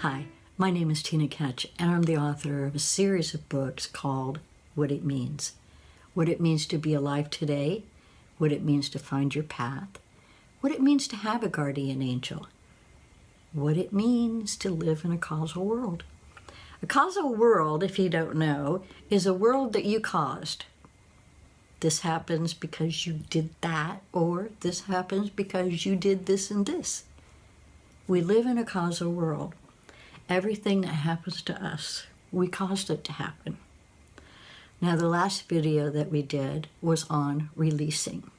Hi, my name is Tina Ketch, and I'm the author of a series of books called What It Means. What it means to be alive today, what it means to find your path, what it means to have a guardian angel, what it means to live in a causal world. A causal world, if you don't know, is a world that you caused. This happens because you did that, or this happens because you did this and this. We live in a causal world. Everything that happens to us, we caused it to happen. Now, the last video that we did was on releasing.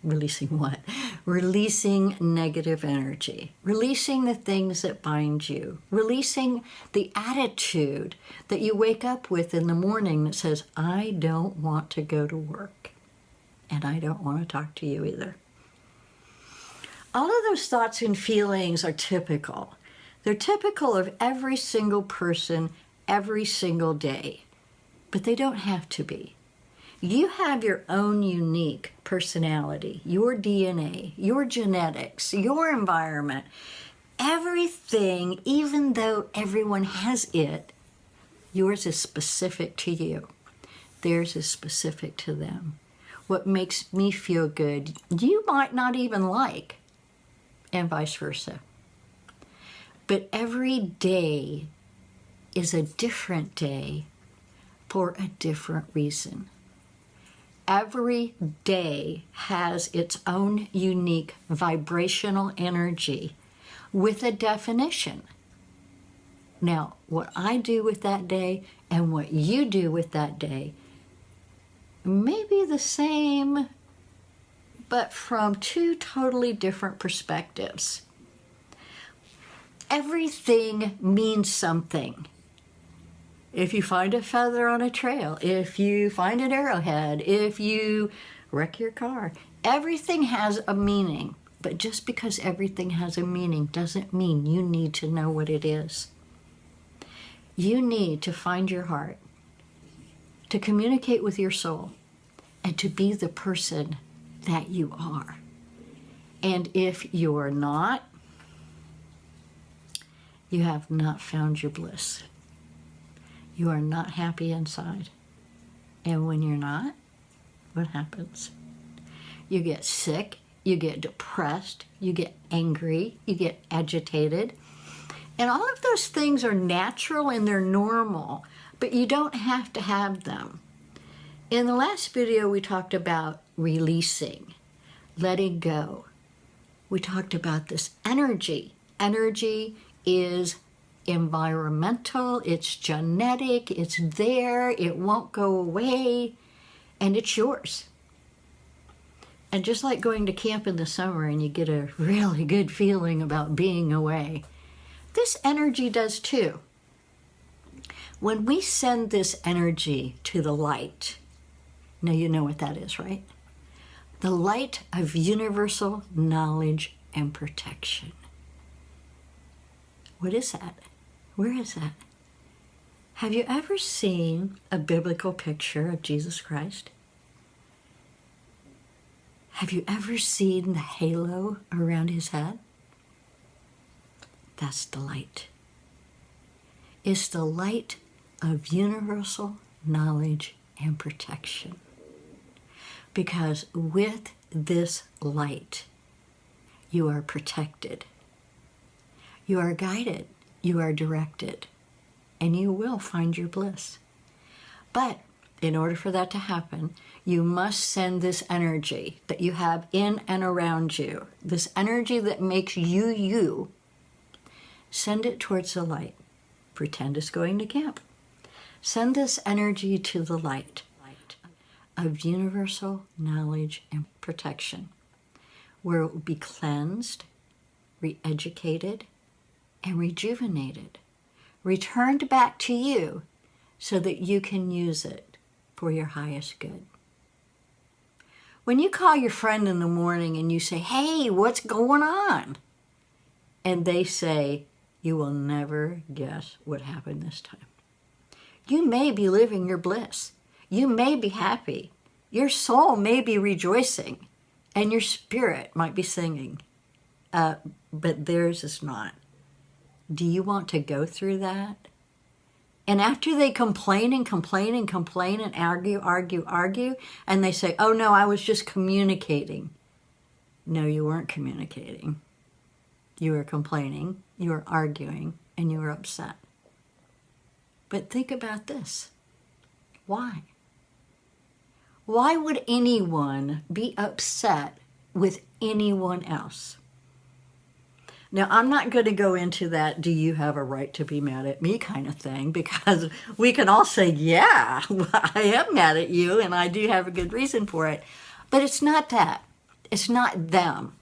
Releasing what? Releasing negative energy. Releasing the things that bind you. Releasing the attitude that you wake up with in the morning that says, I don't want to go to work. And I don't want to talk to you either. All of those thoughts and feelings are typical. They're typical of every single person, every single day. But they don't have to be. You have your own unique personality, your DNA, your genetics, your environment. Everything, even though everyone has it, yours is specific to you. Theirs is specific to them. What makes me feel good, you might not even like, and vice versa. But every day is a different day for a different reason. Every day has its own unique vibrational energy with a definition. Now, what I do with that day and what you do with that day may be the same, but from two totally different perspectives. Everything means something. If you find a feather on a trail, if you find an arrowhead, if you wreck your car, everything has a meaning. But just because everything has a meaning doesn't mean you need to know what it is. You need to find your heart, to communicate with your soul, and to be the person that you are. And if you're not, you have not found your bliss. You are not happy inside. And when you're not, what happens? You get sick, you get depressed, you get angry, you get agitated. And all of those things are natural and they're normal, but you don't have to have them. In the last video, we talked about releasing, letting go. We talked about this energy. Energy is environmental, it's genetic, it's there, it won't go away, and it's yours. And just like going to camp in the summer and you get a really good feeling about being away, this energy does too. When we send this energy to the light, now you know what that is, right? The light of universal knowledge and protection. What is that? Where is that? Have you ever seen a biblical picture of Jesus Christ? Have you ever seen the halo around his head? That's the light. It's the light of universal knowledge and protection. Because with this light, you are protected. You are guided, you are directed, and you will find your bliss. But in order for that to happen, you must send this energy that you have in and around you, this energy that makes you you, send it towards the light. Pretend it's going to camp. Send this energy to the light of universal knowledge and protection, where it will be cleansed, re-educated, and rejuvenated, returned back to you so that you can use it for your highest good. When you call your friend in the morning and you say, hey, what's going on? And they say, you will never guess what happened this time. You may be living your bliss. You may be happy. Your soul may be rejoicing, and your spirit might be singing, but theirs is not. Do you want to go through that? And after they complain and complain and complain and argue, and they say, oh no, I was just communicating. No, you weren't communicating. You were complaining, you were arguing, and you were upset. But think about this. Why? Why would anyone be upset with anyone else? Now, I'm not going to go into that, do you have a right to be mad at me kind of thing, because we can all say, yeah, I am mad at you, and I do have a good reason for it. But it's not that. It's not them.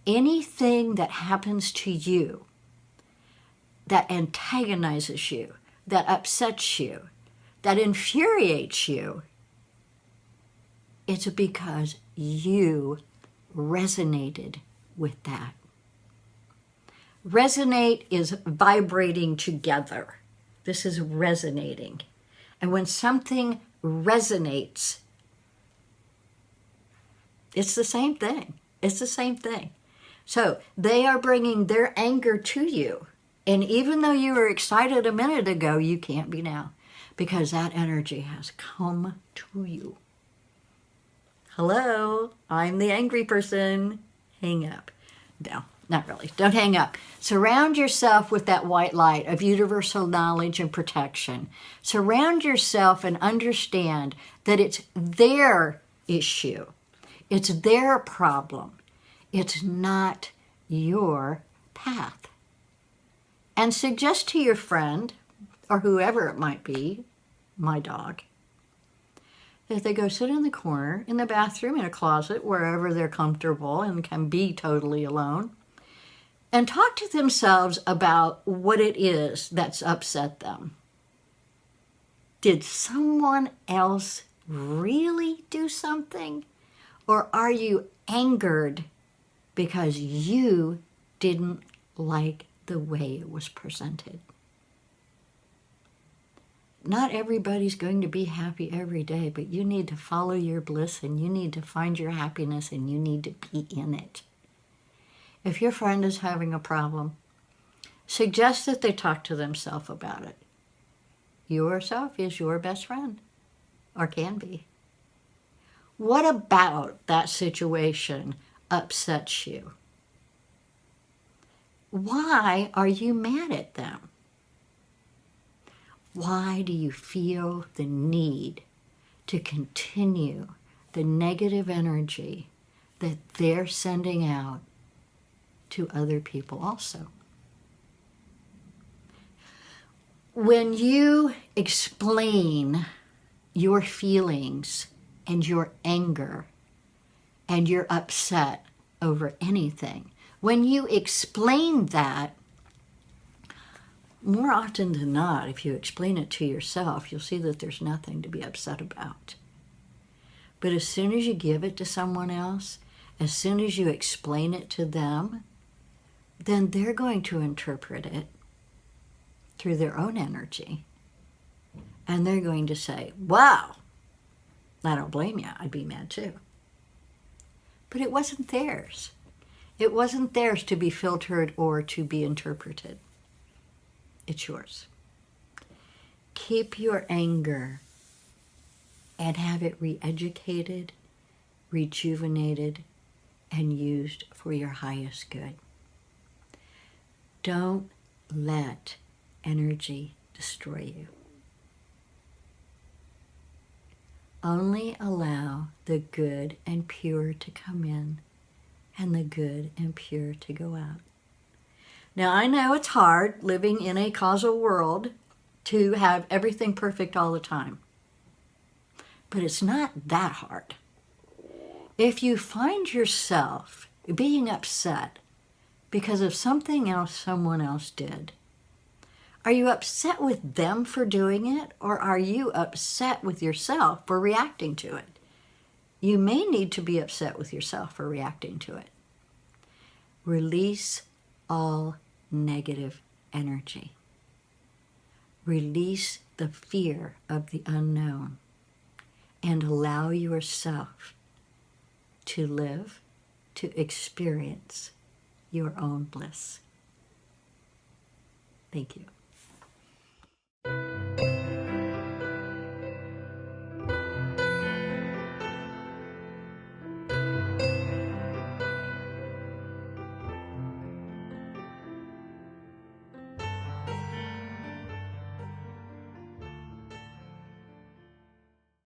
Anything that happens to you that antagonizes you, that upsets you, that infuriates you, it's because you resonated with that. Resonate is vibrating together. This is resonating. And when something resonates, it's the same thing. It's the same thing. So they are bringing their anger to you. And even though you were excited a minute ago, you can't be now, because that energy has come to you. Hello, I'm the angry person. Hang up. No, not really. Don't hang up. Surround yourself with that white light of universal knowledge and protection. Surround yourself and understand that it's their issue. It's their problem. It's not your path. And suggest to your friend, or whoever it might be, my dog, that they go sit in the corner, in the bathroom, in a closet, wherever they're comfortable and can be totally alone, and talk to themselves about what it is that's upset them. Did someone else really do something? Or are you angered because you didn't like the way it was presented? Not everybody's going to be happy every day, but you need to follow your bliss, and you need to find your happiness, and you need to be in it. If your friend is having a problem, suggest that they talk to themselves about it. Yourself is your best friend, or can be. What about that situation upsets you? Why are you mad at them? Why do you feel the need to continue the negative energy that they're sending out to other people also? When you explain your feelings and your anger and you're upset over anything, when you explain that, more often than not, if you explain it to yourself, you'll see that there's nothing to be upset about. But as soon as you give it to someone else, as soon as you explain it to them, then they're going to interpret it through their own energy. And they're going to say, wow, I don't blame you, I'd be mad too. But it wasn't theirs. It wasn't theirs to be filtered or to be interpreted. It's yours. Keep your anger and have it re-educated, rejuvenated, and used for your highest good. Don't let energy destroy you. Only allow the good and pure to come in and the good and pure to go out. Now, I know it's hard living in a causal world to have everything perfect all the time, but it's not that hard. If you find yourself being upset because of something else someone else did, are you upset with them for doing it, or are you upset with yourself for reacting to it? You may need to be upset with yourself for reacting to it. Release all negative energy. Release the fear of the unknown and allow yourself to live, to experience your own bliss. Thank you.